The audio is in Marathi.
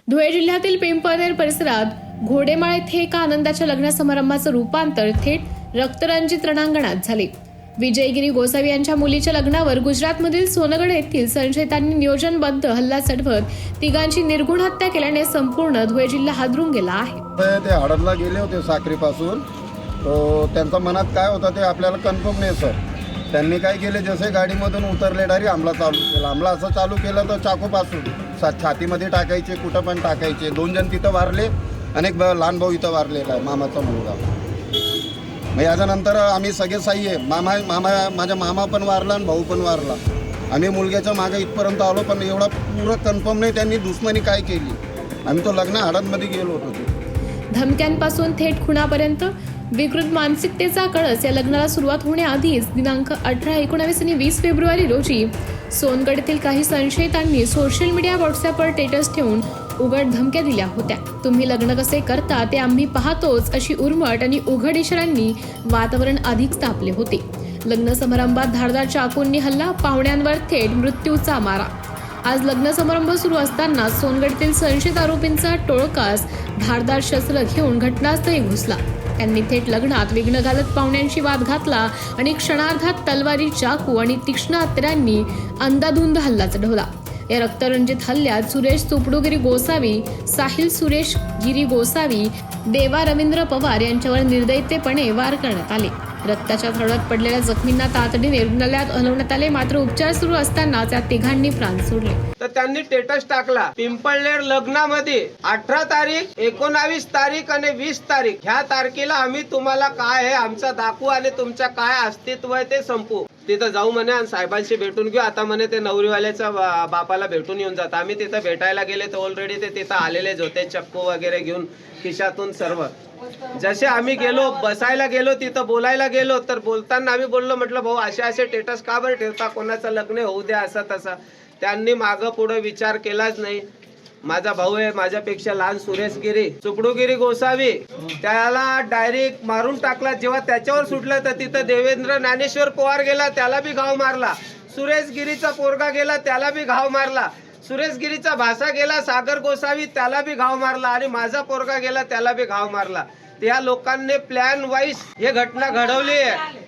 धुळे जिल्ह्यातील पिंपळनेर परिसरात घोडेमाळ येथे एका आनंदाच्या लग्न समारंभाचं रूपांतर थेट रक्तरंजित रणांगणात झाले। विजयगिरी गोसावी यांच्या मुलीच्या लग्नावर गुजरातमधील सोनगढ येथील संशयितांनी नियोजनबद्ध हल्ला चढवत तिघांची निर्घुण हत्या केल्याने संपूर्ण धुळे जिल्हा हादरून गेला आहे। ते हडदला गेले होते साखरीपासून, तो त्यांच्या मनात काय होतं ते आपल्याला कन्फर्म नाही सर। त्यांनी काय केले, जसे गाडीमधून उतरले डायरेक्ट हमला चालू केला। हमला असं चालू केलं तर चाकूपासून छातीमध्ये टाकायचे, कुठं पण टाकायचे। 2 जण तिथं वारले आणि एक लहान भाऊ इथं वारलेला आहे, मामाचा मुलगा। मग याच्यानंतर आम्ही सगळे साई आहे, माझ्या मामा पण वारला आणि भाऊ पण वारला। आम्ही मुलग्याच्या मागे इथपर्यंत आलो, पण एवढा पुरं कन्फर्म नाही त्यांनी दुश्मनी काय केली। आम्ही तो लग्न हडदमध्ये गेलो होतो। धमक्यांपासून थेट खुनापर्यंत विकृत मानसिकतेचा कळस या लग्नाला सुरुवात होण्याआधीच दिनांक 18, 19 आणि 20 फेब्रुवारी रोजी सोनगढ येथील काही संशयितांनी सोशल मीडिया व्हॉट्सअपवर स्टेटस ठेवून उघड धमक्या दिल्या होत्या। तुम्ही लग्न कसे करता ते आम्ही पाहतोच अशी उर्मट आणि उघड इशाऱ्यांनी वातावरण अधिक तापले होते। लग्न समारंभात धारदार चाकूंनी हल्ला, पाहुण्यांवर थेट मृत्यूचा मारा। आज लग्न समारंभ सुरू असताना सोनगढतील संशयित आरोपींचा टोळकाच धारदार शस्त्र घेऊन घटनास्थळी घुसला। त्यांनी थेट लग्नात विघ्न घालत पाहुण्यांशी वाद घातला आणि क्षणार्धात तलवारी, चाकू आणि तीक्ष्ण हत्यारांनी अंधाधुंद हल्ला चढवला। या रक्तरंजित हल्ल्यात सुरेश सुपडूगिरी गोसावी, साहिल सुरेश गिरी गोसावी, देवा रवींद्र पवार यांच्यावर निर्दयीतेपणे वार करण्यात आले। रक्ताच्या थरोड्यात पडलेल्या जखमींना तातडीने रुग्णालयात हलवण्यात आले, मात्र उपचार सुरू असताना त्या तिघांनी प्राण सोडले। तर त्यांनी स्टेटस टाकला, पिंपळनेर लग्नामध्ये 18 तारीख, 19 तारीख आणि 20 तारीख ह्या तारखेला आम्ही तुम्हाला काय आहे आमचा दाखवू आणि तुमच्या काय अस्तित्व आहे ते संपू। तिथं जाऊ म्हणे आणि साहेबांशी भेटून घेऊ। आता म्हणे ते नवरीवाल्याच्या बापाला भेटून येऊन जात। आम्ही तिथं भेटायला गेले तर ऑलरेडी ते तिथं आलेलेच होते, चक्कू वगैरे घेऊन खिशातून सर्व। जसे आम्ही गेलो, बसायला गेलो, तिथं बोलायला गेलो, तर बोलताना आम्ही बोललो, म्हटलं भाऊ असे स्टेटस का बरं ठेवता, कोणाचं लग्न होऊ द्या असं तसं। त्यांनी मागं पुढे विचार केलाच नाही। माझा भाऊ आहे, माझ्यापेक्षा लहान सुरेश गिरी, सुपडूगिरी गोसावी, त्याला डायरेक्ट मारून टाकला। जेव्हा त्याच्यावर सुटलं तर तिथं देवेंद्र ज्ञानेश्वर पवार गेला, त्याला बी घाव मारला। सुरेश गिरीचा पोरगा गेला, त्याला बी घाव मारला। सुरेश गिरीचा भासा गेला सागर गोसावी, त्याला बी घाव मारला आणि माझा पोरगा गेला, त्याला बी घाव मारला। त्या लोकांनी प्लॅन वाईज हे घटना घडवली आहे।